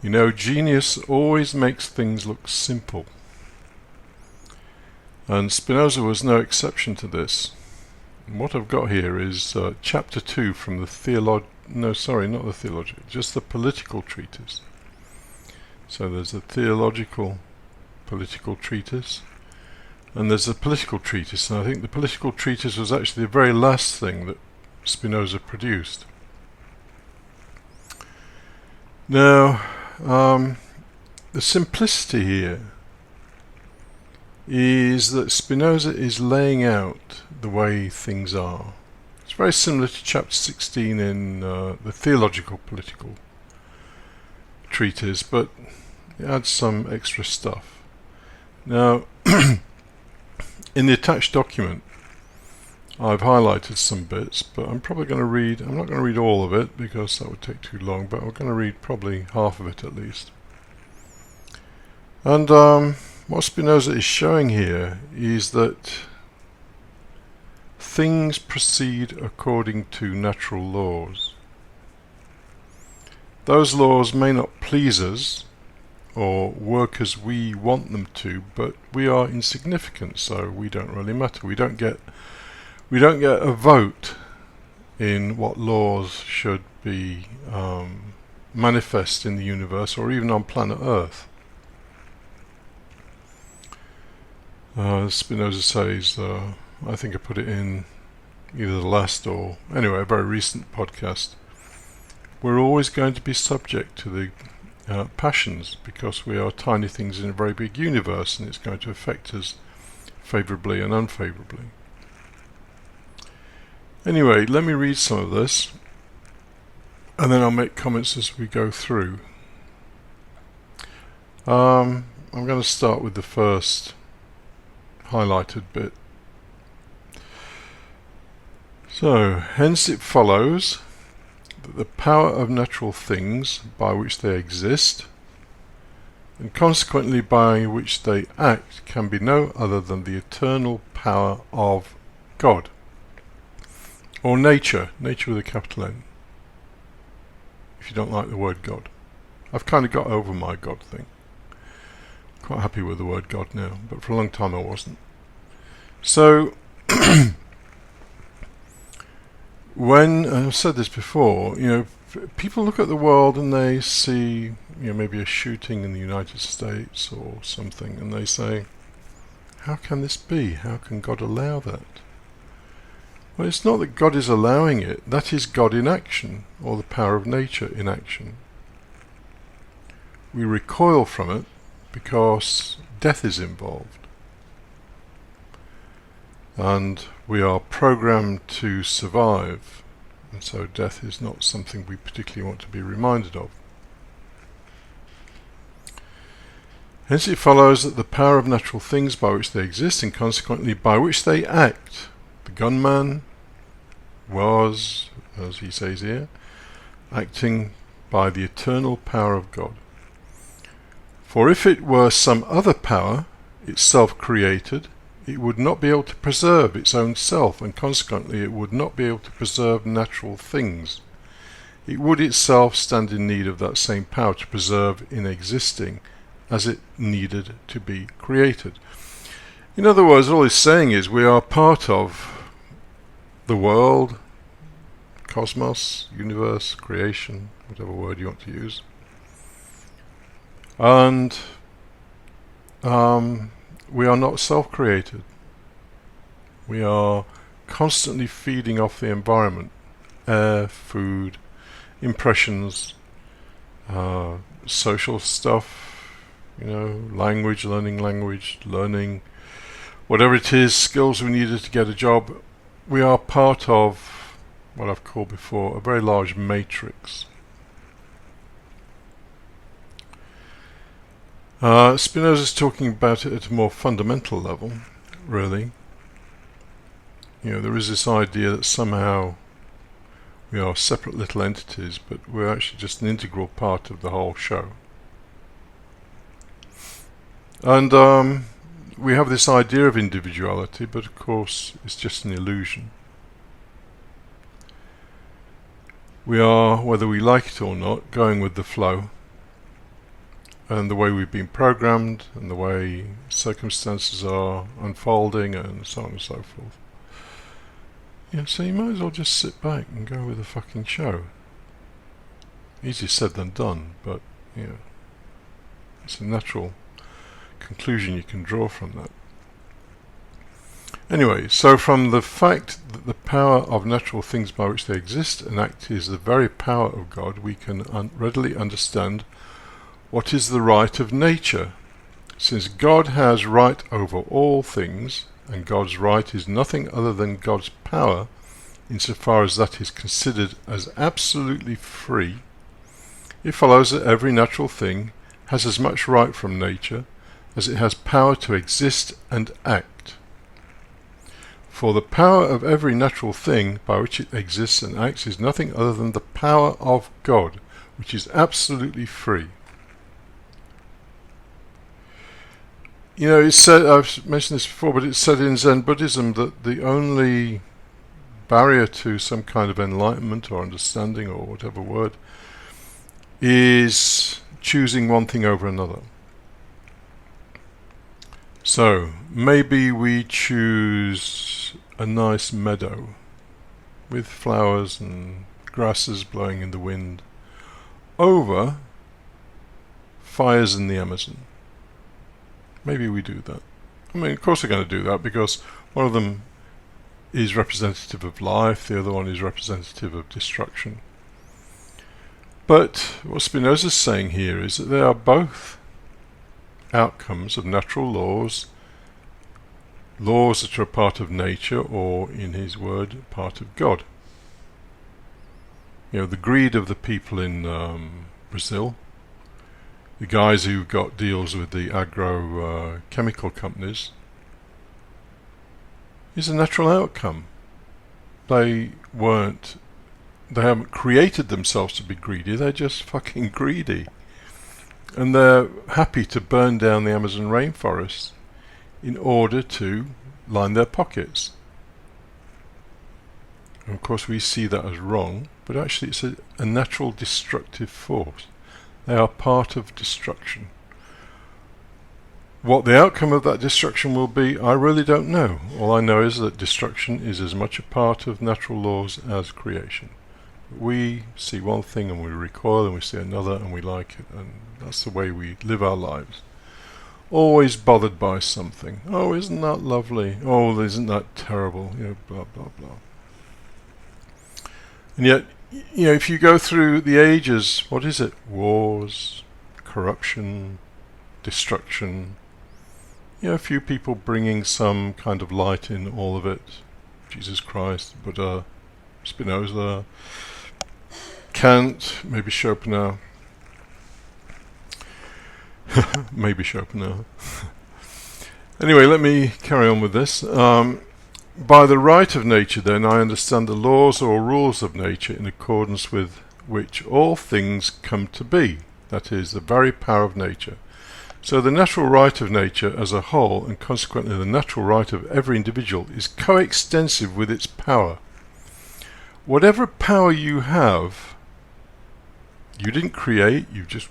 You know, genius always makes things look simple. And Spinoza was no exception to this. And what I've got here is chapter 2 from the just the political treatise. So there's a theological political treatise, and there's a political treatise, and I think the political treatise was actually the very last thing that Spinoza produced. Now, the simplicity here is that Spinoza is laying out the way things are. It's very similar to chapter 16 in the theological political treatise, but it adds some extra stuff. Now, in the attached document, I've highlighted some bits, but I'm not going to read all of it because that would take too long, but I'm going to read probably half of it at least. And what Spinoza is showing here is that things proceed according to natural laws. Those laws may not please us or work as we want them to, but we are insignificant, so we don't really matter. We don't get a vote in what laws should be manifest in the universe or even on planet Earth. Spinoza says, I think I put it in either the last or anyway a very recent podcast, we're always going to be subject to the passions because we are tiny things in a very big universe, and it's going to affect us favourably and unfavourably. Anyway, let me read some of this and then I'll make comments as we go through. I'm going to start with the first highlighted bit. So, hence it follows that the power of natural things by which they exist, and consequently by which they act, can be no other than the eternal power of God, or nature with a capital N, if you don't like the word God. I've kind of got over my God thing. Quite happy with the word God now, but for a long time I wasn't. So, when, I've said this before, people look at the world and they see, maybe a shooting in the United States or something, and they say, how can this be? How can God allow that? Well, it's not that God is allowing it, that is God in action, or the power of nature in action. We recoil from it because death is involved. And we are programmed to survive, and so death is not something we particularly want to be reminded of. Hence it follows that the power of natural things by which they exist, and consequently by which they act. The gunman was, as he says here, acting by the eternal power of God. For if it were some other power, itself created, it would not be able to preserve its own self, and consequently it would not be able to preserve natural things. It would itself stand in need of that same power to preserve in existing as it needed to be created. In other words, all he's saying is we are part of the world, cosmos, universe, creation, whatever word you want to use. And we are not self-created. We are constantly feeding off the environment, air, food, impressions, social stuff, language, learning, whatever it is, skills we needed to get a job. We are part of what I've called before a very large matrix. Spinoza's talking about it at a more fundamental level, really. There is this idea that somehow we are separate little entities, but we're actually just an integral part of the whole show. And we have this idea of individuality, but of course it's just an illusion. We are, whether we like it or not, going with the flow. and the way we've been programmed and the way circumstances are unfolding and so on and so forth. Yeah, so you might as well just sit back and go with the fucking show. Easier said than done, but yeah, it's a natural conclusion you can draw from that. Anyway, so from the fact that the power of natural things by which they exist and act is the very power of God, we can readily understand what is the right of nature. Since God has right over all things, and God's right is nothing other than God's power, insofar as that is considered as absolutely free, it follows that every natural thing has as much right from nature as it has power to exist and act. For the power of every natural thing by which it exists and acts is nothing other than the power of God, which is absolutely free. You know, it's said, I've mentioned this before, but it's said in Zen Buddhism that the only barrier to some kind of enlightenment or understanding or whatever word is choosing one thing over another. So, maybe we choose a nice meadow with flowers and grasses blowing in the wind over fires in the Amazon. Maybe we do that. I mean, of course we're going to do that because one of them is representative of life, the other one is representative of destruction. But what Spinoza's saying here is that they are both outcomes of natural laws, laws that are a part of nature, or in his word, part of God. You know, the greed of the people in Brazil, the guys who got deals with the chemical companies, is a natural outcome. They haven't created themselves to be greedy, they're just fucking greedy. And they're happy to burn down the Amazon rainforest in order to line their pockets. And of course we see that as wrong, but actually it's a natural destructive force. They are part of destruction. What the outcome of that destruction will be, I really don't know. All I know is that destruction is as much a part of natural laws as creation. We see one thing and we recoil, and we see another and we like it, and that's the way we live our lives. Always bothered by something. Oh, isn't that lovely? Oh, isn't that terrible? You know, blah blah blah. And yet, you know, if you go through the ages, what is it? Wars, corruption, destruction. You know, a few people bringing some kind of light in all of it. Jesus Christ, Buddha, Spinoza, Kant, maybe Schopenhauer. Maybe Schopenhauer. Anyway, let me carry on with this. By the right of nature, then, I understand the laws or rules of nature in accordance with which all things come to be. That is, the very power of nature. So the natural right of nature as a whole, and consequently the natural right of every individual, is coextensive with its power. Whatever power you have, you didn't create, you've just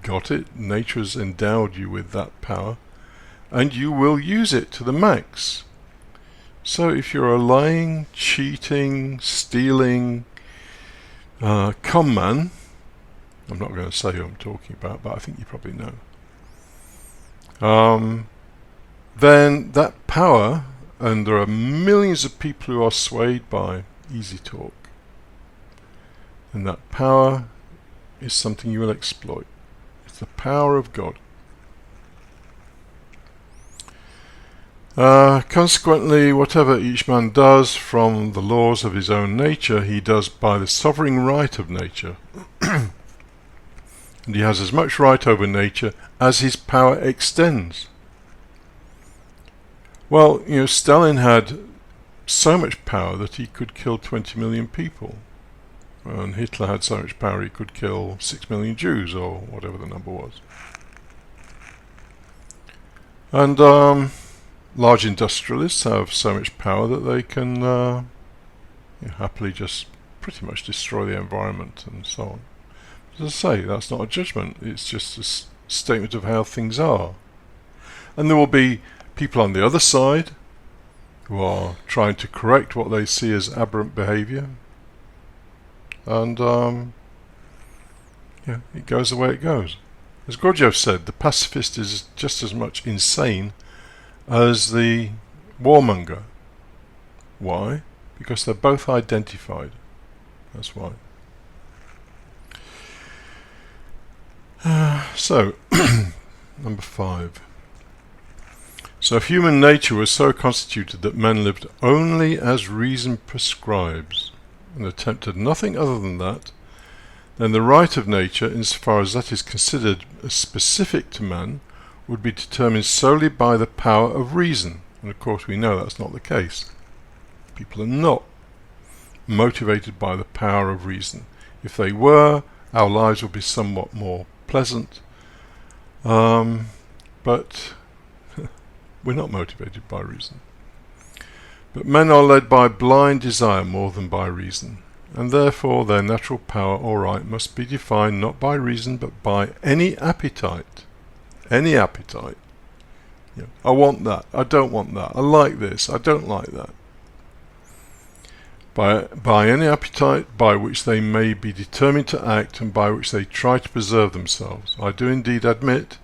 got it. Nature's endowed you with that power, and you will use it to the max. So if you're a lying, cheating, stealing con man, I'm not going to say who I'm talking about, but I think you probably know, then that power, and there are millions of people who are swayed by easy talk, and that power is something you will exploit. It's the power of God. Consequently, whatever each man does from the laws of his own nature, he does by the sovereign right of nature. And he has as much right over nature as his power extends. Well, you know, Stalin had so much power that he could kill 20 million people. And Hitler had so much power he could kill 6 million Jews, or whatever the number was. And large industrialists have so much power that they can happily just pretty much destroy the environment and so on. As I say, that's not a judgment, it's just statement of how things are. And there will be people on the other side who are trying to correct what they see as aberrant behavior. And yeah, it goes the way it goes. As Gurdjieff said, the pacifist is just as much insane as the warmonger. Why? Because they're both identified. That's why. So, number 5. So if human nature was so constituted that men lived only as reason prescribes, and attempted nothing other than that, then the right of nature, insofar as that is considered as specific to man, would be determined solely by the power of reason. And of course we know that's not the case. People are not motivated by the power of reason. If they were, our lives would be somewhat more pleasant. But we're not motivated by reason. But men are led by blind desire more than by reason, and therefore their natural power or right must be defined not by reason but by any appetite. Any appetite. You know, I want that, I don't want that, I like this, I don't like that. By any appetite by which they may be determined to act and by which they try to preserve themselves. I do indeed admit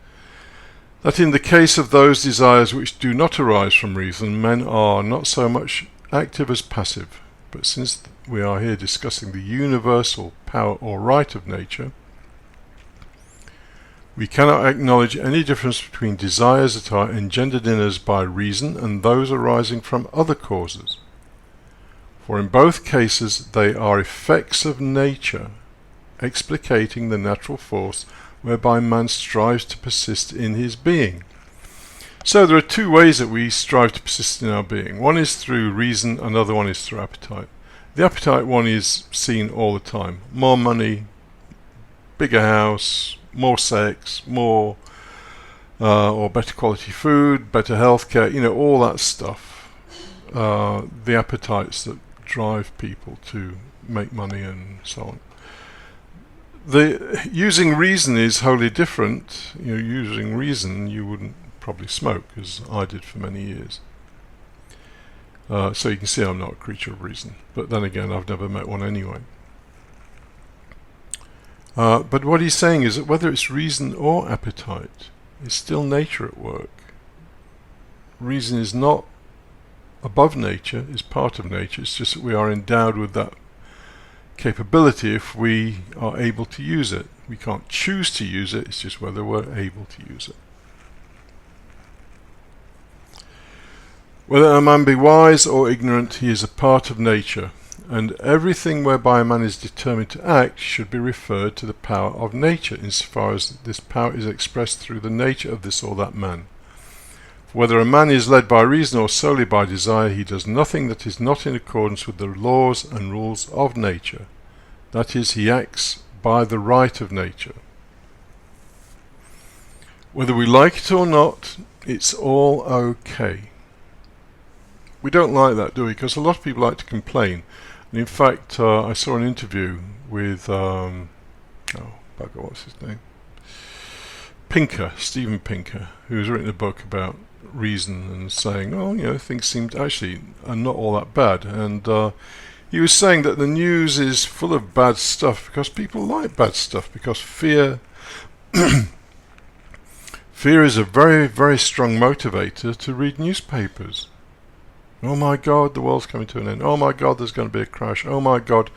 that in the case of those desires which do not arise from reason, men are not so much active as passive. But since we are here discussing the universal power or right of nature, we cannot acknowledge any difference between desires that are engendered in us by reason and those arising from other causes. For in both cases they are effects of nature, explicating the natural force whereby man strives to persist in his being. So there are two ways that we strive to persist in our being. One is through reason, another one is through appetite. The appetite one is seen all the time. More money, bigger house, more sex, more or better quality food, better healthcare, you know, all that stuff. The appetites that drive people to make money and so on. Using reason is wholly different. You know, using reason, you wouldn't probably smoke, as I did for many years. So you can see I'm not a creature of reason. But then again, I've never met one anyway. But what he's saying is that whether it's reason or appetite, it's still nature at work. Reason is not above nature, is part of nature. It's just that we are endowed with that capability if we are able to use it. We can't choose to use it, it's just whether we're able to use it. Whether a man be wise or ignorant, he is a part of nature, and everything whereby a man is determined to act should be referred to the power of nature, insofar as this power is expressed through the nature of this or that man. For whether a man is led by reason or solely by desire, he does nothing that is not in accordance with the laws and rules of nature. That is, he acts by the right of nature. Whether we like it or not, it's all okay. We don't like that, do we? Because a lot of people like to complain. And in fact, I saw an interview with, what's his name? Pinker, Steven Pinker, who's written a book about reason and saying, oh, you know, things seemed actually are not all that bad. And he was saying that the news is full of bad stuff because people like bad stuff, because fear fear is a very, very strong motivator to read newspapers. Oh my God, the world's coming to an end. Oh my God, there's going to be a crash. Oh my God,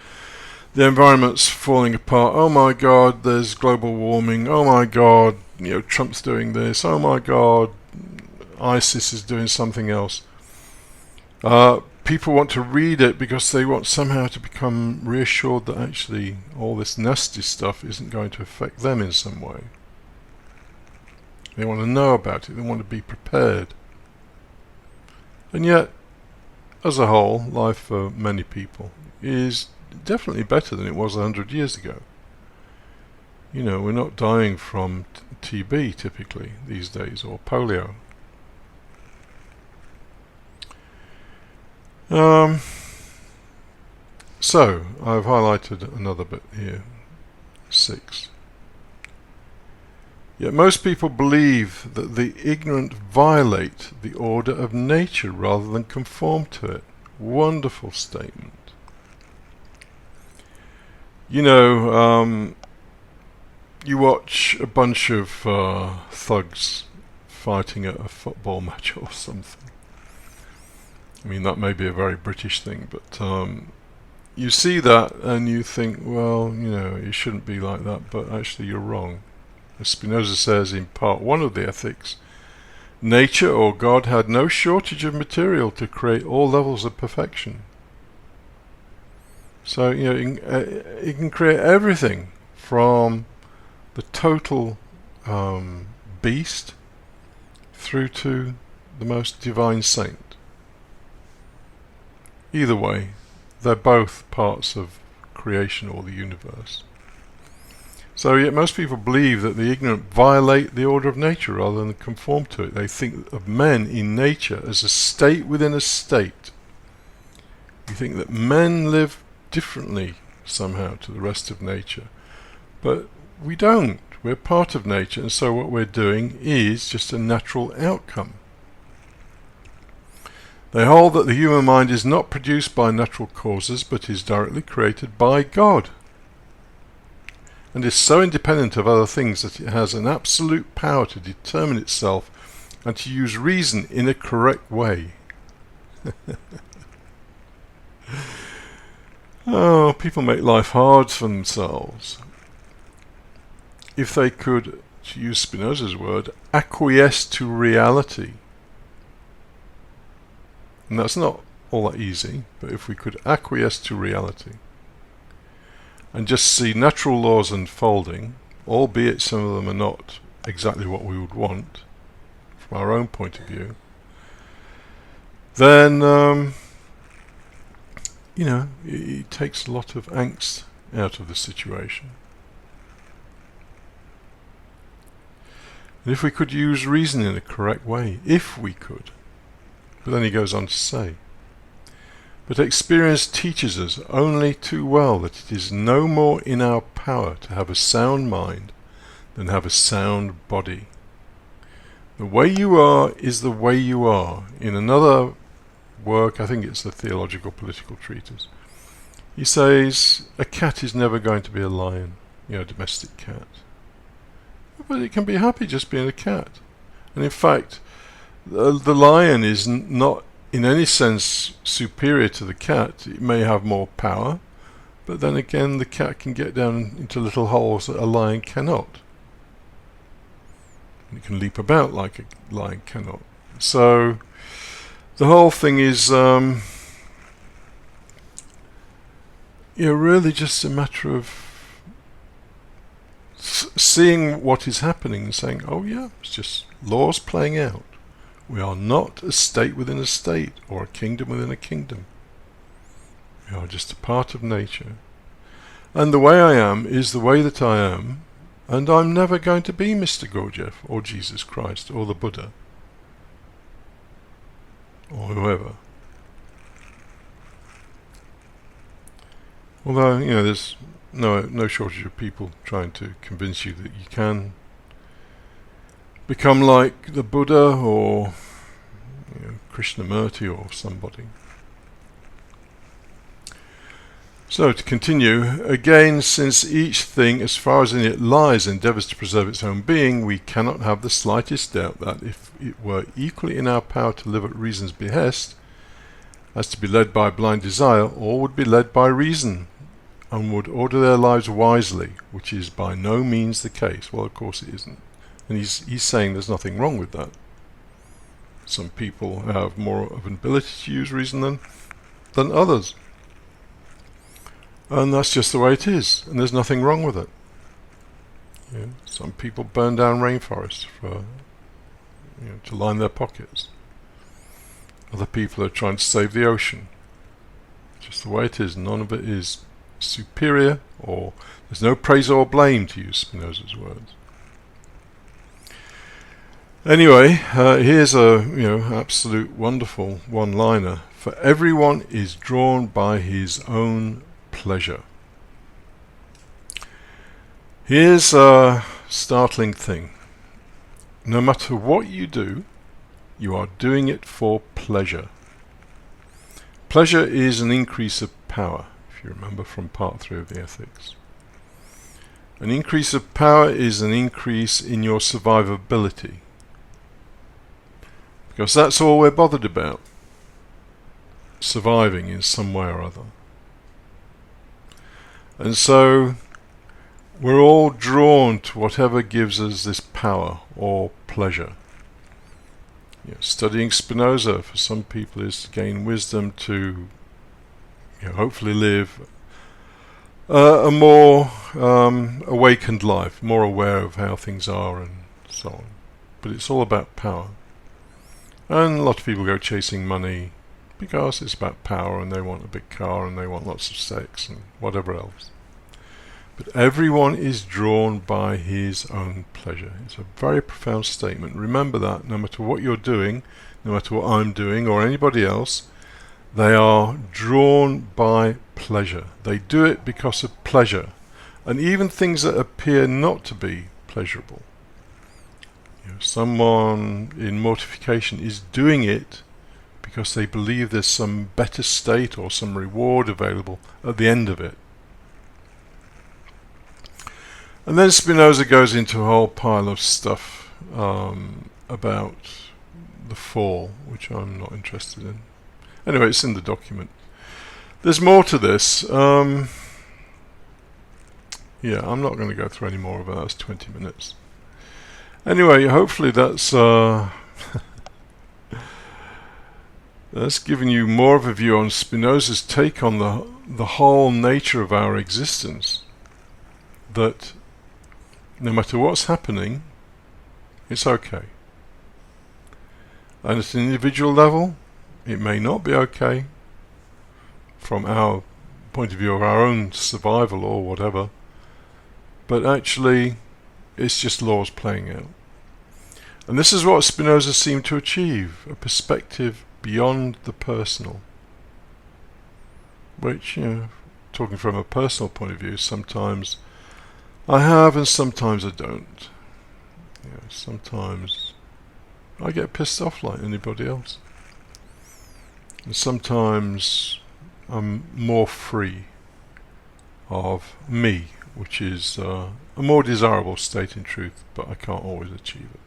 the environment's falling apart. Oh my God, there's global warming. Oh my God, you know, Trump's doing this. Oh my God, ISIS is doing something else. People want to read it because they want somehow to become reassured that actually all this nasty stuff isn't going to affect them in some way. They want to know about it. They want to be prepared. And yet, as a whole, life for many people is definitely better than it was 100 years ago. You know, we're not dying from TB typically these days, or polio. So, I've highlighted another bit here, 6. Yet most people believe that the ignorant violate the order of nature rather than conform to it. Wonderful statement. You know, you watch a bunch of thugs fighting at a football match or something. I mean, that may be a very British thing, but you see that and you think, well, you know, it shouldn't be like that, but actually you're wrong. As Spinoza says in part 1 of the Ethics, nature or God had no shortage of material to create all levels of perfection. So, you know, it can create everything from the total beast through to the most divine saint. Either way, they're both parts of creation or the universe. So yet most people believe that the ignorant violate the order of nature rather than conform to it. They think of men in nature as a state within a state. You think that men live differently somehow to the rest of nature. But we don't. We're part of nature, and so what we're doing is just a natural outcome. They hold that the human mind is not produced by natural causes, but is directly created by God, and is so independent of other things that it has an absolute power to determine itself and to use reason in a correct way. Oh, people make life hard for themselves. If they could, to use Spinoza's word, acquiesce to reality. And that's not all that easy, but if we could acquiesce to reality and just see natural laws unfolding, albeit some of them are not exactly what we would want from our own point of view, then, you know, it takes a lot of angst out of the situation. And if we could use reason in a correct way, if we could. But then he goes on to say, but experience teaches us only too well that it is no more in our power to have a sound mind than have a sound body. The way you are is the way you are. In another work, I think it's the Theological Political Treatise, he says a cat is never going to be a lion, you know, a domestic cat. But it can be happy just being a cat. And in fact, the lion is not in any sense superior to the cat. It may have more power, but then again the cat can get down into little holes that a lion cannot. It can leap about like a lion cannot. So the whole thing is really just a matter of seeing what is happening and saying, oh yeah, it's just laws playing out. We are not a state within a state or a kingdom within a kingdom. We are just a part of nature. And the way I am is the way that I am, and I'm never going to be Mr. Gurdjieff or Jesus Christ or the Buddha or whoever. Although, you know, there's no shortage of people trying to convince you that you can become like the Buddha or Krishnamurti or somebody. So to continue, again, since each thing as far as in it lies endeavours to preserve its own being, we cannot have the slightest doubt that if it were equally in our power to live at reason's behest as to be led by blind desire, all would be led by reason and would order their lives wisely, which is by no means the case. Well, of course it isn't. And he's saying there's nothing wrong with that. Some people have more of an ability to use reason than others. And that's just the way it is, and there's nothing wrong with it. Some people burn down rainforests to line their pockets. Other people are trying to save the ocean. Just the way it is. None of it is superior, or there's no praise or blame, to use Spinoza's words. Anyway, here's a absolute wonderful one-liner. For everyone is drawn by his own pleasure. Here's a startling thing. no matter what you do, you are doing it for pleasure. Pleasure is an increase of power, if you remember from part 3 of the Ethics. An increase of power is an increase in your survivability, because that's all we're bothered about, surviving in some way or other. And so we're all drawn to whatever gives us this power or pleasure. Studying Spinoza for some people is to gain wisdom to hopefully live a more awakened life, more aware of how things are and so on. But it's all about power. And a lot of people go chasing money because it's about power, and they want a big car and they want lots of sex and whatever else. But everyone is drawn by his own pleasure. It's a very profound statement. Remember that no matter what you're doing, no matter what I'm doing or anybody else, they are drawn by pleasure. They do it because of pleasure. And even things that appear not to be pleasurable. Someone in mortification is doing it because they believe there's some better state or some reward available at the end of it. And then Spinoza goes into a whole pile of stuff about the fall, which I'm not interested in. Anyway, it's in the document. There's more to this. I'm not going to go through any more of it. That's 20 minutes. Anyway, hopefully that's that's given you more of a view on Spinoza's take on the whole nature of our existence. That no matter what's happening, it's okay. And at an individual level, it may not be okay from our point of view of our own survival or whatever, but actually it's just laws playing out. And this is what Spinoza seemed to achieve, a perspective beyond the personal, which, talking from a personal point of view, sometimes I have and sometimes I don't. Sometimes I get pissed off like anybody else. And sometimes I'm more free of me, which is a more desirable state in truth, but I can't always achieve it.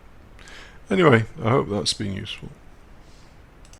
Anyway, I hope that's been useful.